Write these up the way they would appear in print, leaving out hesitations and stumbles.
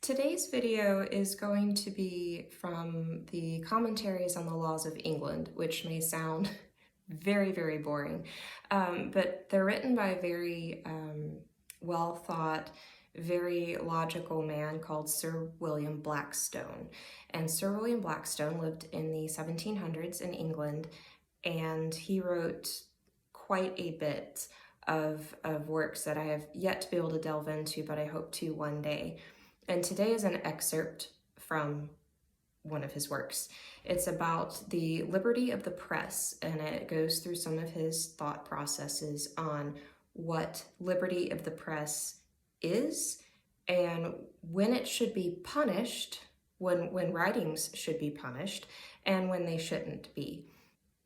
Today's video is going to be from the Commentaries on the Laws of England, which may sound very boring, but they're written by a very well-thought, very logical man called Sir William Blackstone. And Sir William Blackstone lived in the 1700s in England, and he wrote quite a bit of works that I have yet to be able to delve into, but I hope to one day. And today is an excerpt from one of his works. It's about the liberty of the press, and it goes through some of his thought processes on what liberty of the press is and when it should be punished, when writings should be punished, and when they shouldn't be.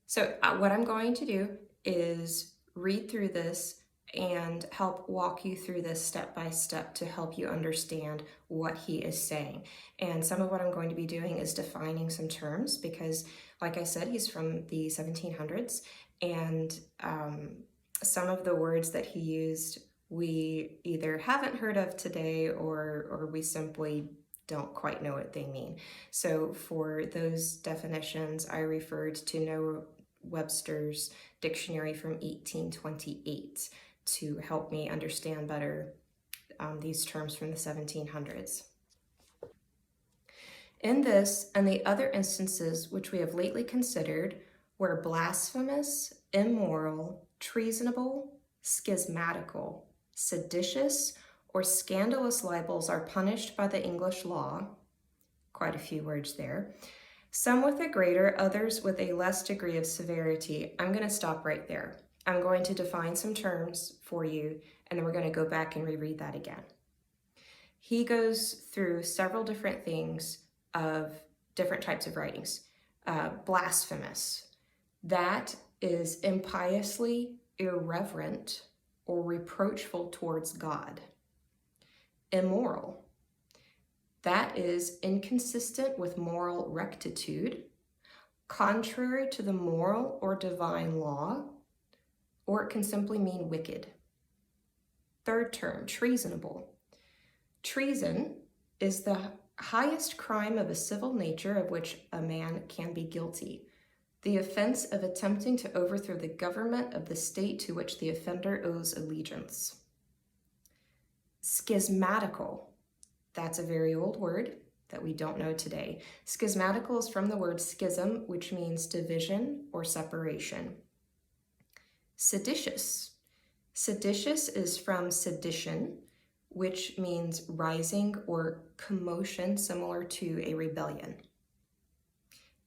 So what I'm going to do is read through this and help walk you through this step by step to help you understand what he is saying. And some of what I'm going to be doing is defining some terms because, like I said, he's from the 1700s, and some of the words that he used we either haven't heard of today or we simply don't quite know what they mean. So for those definitions, I referred to Noah Webster's dictionary from 1828 to help me understand better these terms from the 1700s. In this and the other instances which we have lately considered, where blasphemous, immoral, treasonable, schismatical, seditious, or scandalous libels are punished by the English law, quite a few words there, some with a greater, others with a less degree of severity. I'm going to stop right there. I'm going to define some terms for you, and then we're going to go back and reread that again. He goes through several different things of different types of writings. Blasphemous. That is impiously irreverent or reproachful towards God. Immoral. That is inconsistent with moral rectitude, contrary to the moral or divine law, or it can simply mean wicked. Third term, treasonable. Treason is the highest crime of a civil nature of which a man can be guilty. The offense of attempting to overthrow the government of the state to which the offender owes allegiance. Schismatical. That's a very old word that we don't know today. Schismatical is from the word schism, which means division or separation. Seditious. Seditious is from sedition, which means rising or commotion similar to a rebellion.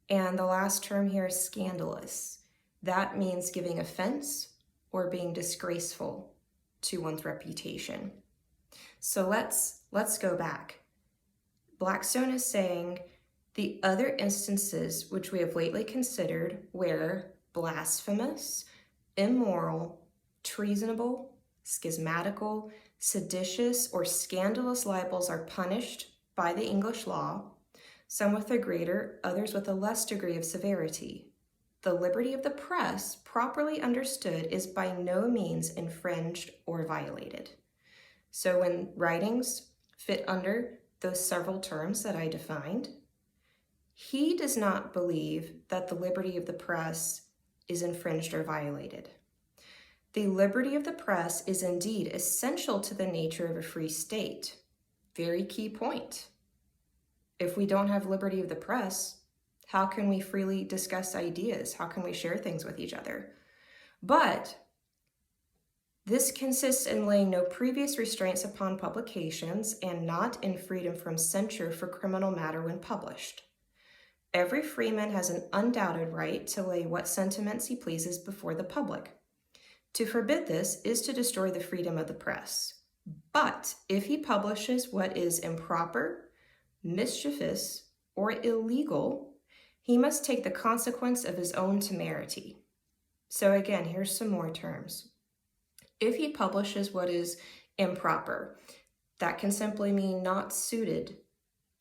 And the last term here is scandalous. That means giving offense or being disgraceful to one's reputation. So let's go back. Blackstone is saying the other instances which we have lately considered where blasphemous, immoral, treasonable, schismatical, seditious, or scandalous libels are punished by the English law, some with a greater, others with a less degree of severity. The liberty of the press, properly understood, is by no means infringed or violated. So when writings fit under those several terms that I defined, he does not believe that the liberty of the press is infringed or violated. The liberty of the press is indeed essential to the nature of a free state. Very key point. If we don't have liberty of the press, how can we freely discuss ideas? How can we share things with each other? But this consists in laying no previous restraints upon publications and not in freedom from censure for criminal matter when published. Every freeman has an undoubted right to lay what sentiments he pleases before the public. To forbid this is to destroy the freedom of the press. But if he publishes what is improper, mischievous, or illegal, he must take the consequence of his own temerity. So again, here's some more terms. If he publishes what is improper, that can simply mean not suited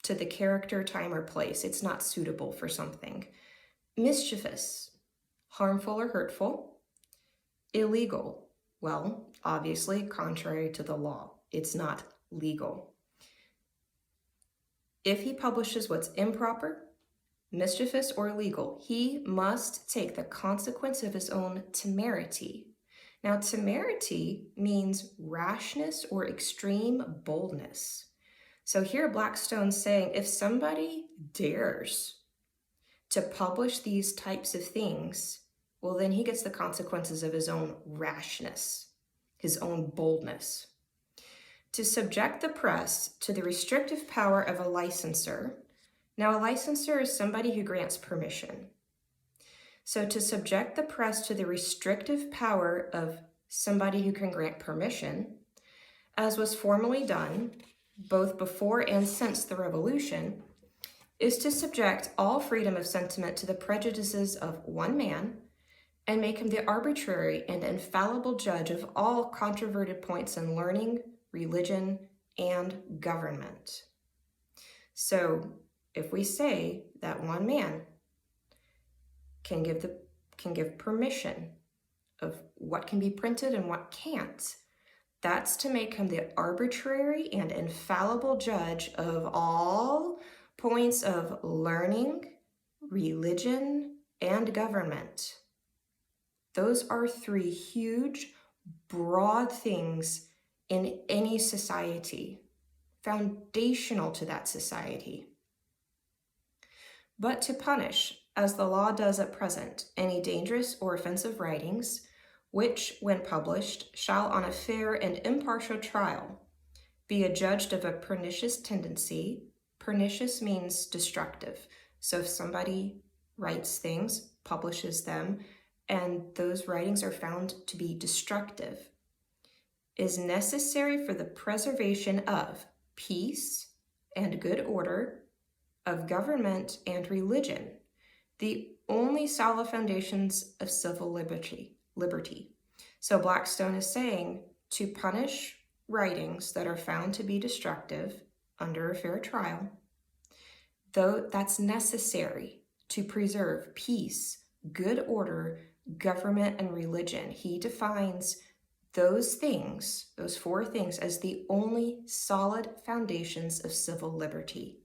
to the character, time, or place. It's not suitable for something. Mischievous, harmful or hurtful. Illegal, well, obviously contrary to the law. It's not legal. if he publishes what's improper, mischievous, or illegal, he must take the consequence of his own temerity. Now, temerity means rashness or extreme boldness. So here Blackstone's saying if somebody dares to publish these types of things, well, then he gets the consequences of his own rashness, his own boldness. To subject the press to the restrictive power of a licensor. Now, a licensor is somebody who grants permission. So to subject the press to the restrictive power of somebody who can grant permission, as was formerly done both before and since the Revolution, is to subject all freedom of sentiment to the prejudices of one man and make him the arbitrary and infallible judge of all controverted points in learning, religion, and government. So if we say that one man can give permission of what can be printed and what can't, that's to make him the arbitrary and infallible judge of all points of learning, religion, and government. Those are three huge, broad things in any society, foundational to that society. But to punish, as the law does at present, any dangerous or offensive writings, which, when published, shall on a fair and impartial trial be adjudged of a pernicious tendency. Pernicious means destructive. So if somebody writes things, publishes them, and those writings are found to be destructive, is necessary for the preservation of peace and good order, of government and religion, the only solid foundations of civil liberty. So Blackstone is saying to punish writings that are found to be destructive under a fair trial, though that's necessary to preserve peace, good order, government, and religion. He defines those things, those four things, as the only solid foundations of civil liberty.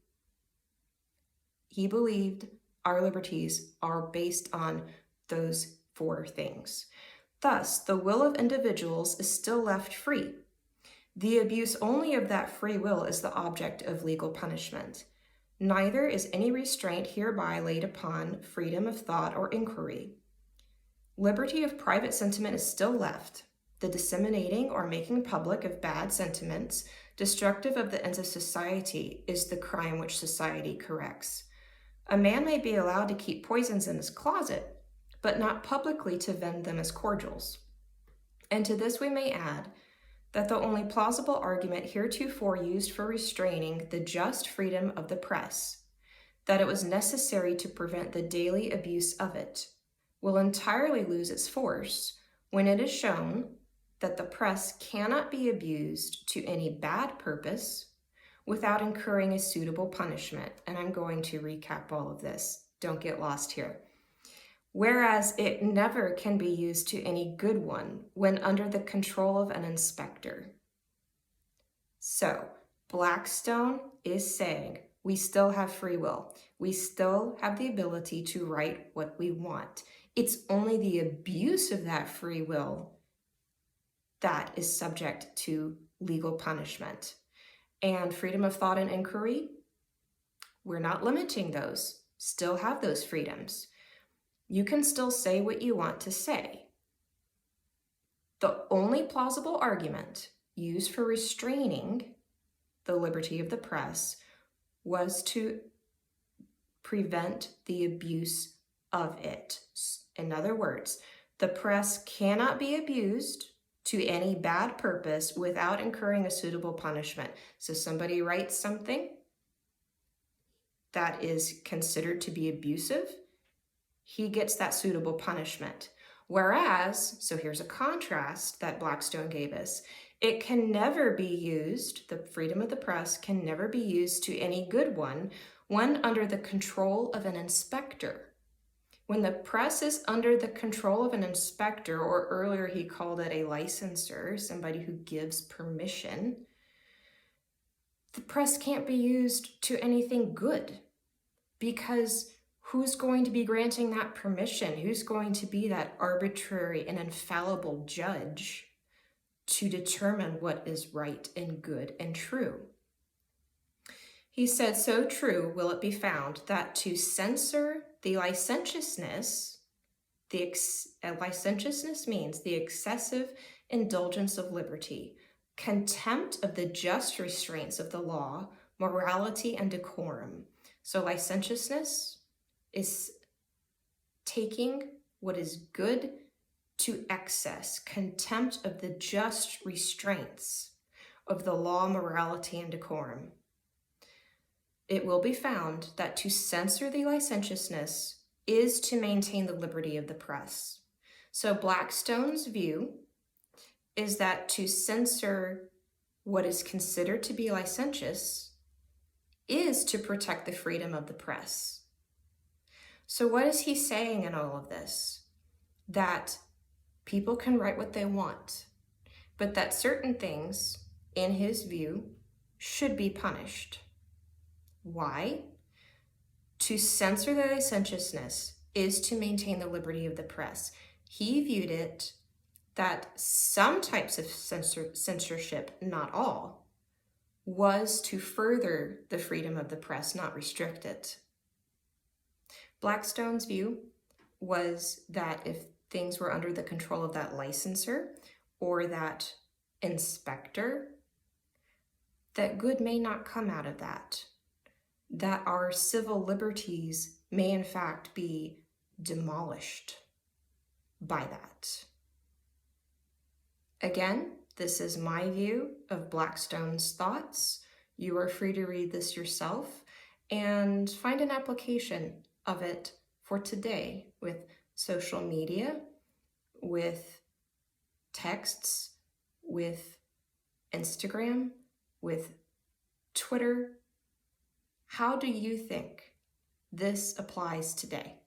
He believed our liberties are based on those four things. Thus, the will of individuals is still left free. The abuse only of that free will is the object of legal punishment. Neither is any restraint hereby laid upon freedom of thought or inquiry. Liberty of private sentiment is still left. The disseminating or making public of bad sentiments, destructive of the ends of society, is the crime which society corrects. A man may be allowed to keep poisons in his closet, but not publicly to vend them as cordials. And to this we may add that the only plausible argument heretofore used for restraining the just freedom of the press, that it was necessary to prevent the daily abuse of it, will entirely lose its force when it is shown that the press cannot be abused to any bad purpose without incurring a suitable punishment. And I'm going to recap all of this. Don't get lost here. Whereas it never can be used to any good one when under the control of an inspector. So Blackstone is saying we still have free will. We still have the ability to write what we want. It's only the abuse of that free will that is subject to legal punishment. And freedom of thought and inquiry, we're not limiting those. Still have those freedoms. You can still say what you want to say. The only plausible argument used for restraining the liberty of the press was to prevent the abuse of it. In other words, the press cannot be abused to any bad purpose without incurring a suitable punishment. So somebody writes something that is considered to be abusive, he gets that suitable punishment. Whereas, so here's a contrast that Blackstone gave us, it can never be used, the freedom of the press can never be used to any good one when under the control of an inspector. When the press is under the control of an inspector, or earlier he called it a licensor, somebody who gives permission, the press can't be used to anything good, because who's going to be granting that permission? Who's going to be that arbitrary and infallible judge to determine what is right and good and true? He said, so true will it be found that to censor the licentiousness, licentiousness means the excessive indulgence of liberty, contempt of the just restraints of the law, morality, and decorum. So licentiousness is taking what is good to excess, contempt of the just restraints of the law, morality, and decorum. It will be found that to censor the licentiousness is to maintain the liberty of the press. So Blackstone's view is that to censor what is considered to be licentious is to protect the freedom of the press. So what is he saying in all of this? That people can write what they want, but that certain things, in his view, should be punished. Why? To censor the licentiousness is to maintain the liberty of the press. He viewed it that some types of censorship, not all, was to further the freedom of the press, not restrict it. Blackstone's view was that if things were under the control of that licensor or that inspector, that good may not come out of that, that our civil liberties may in fact be demolished by that. Again, this is my view of Blackstone's thoughts. You are free to read this yourself and find an application of it for today with social media, with texts, with Instagram, with Twitter. How do you think this applies today?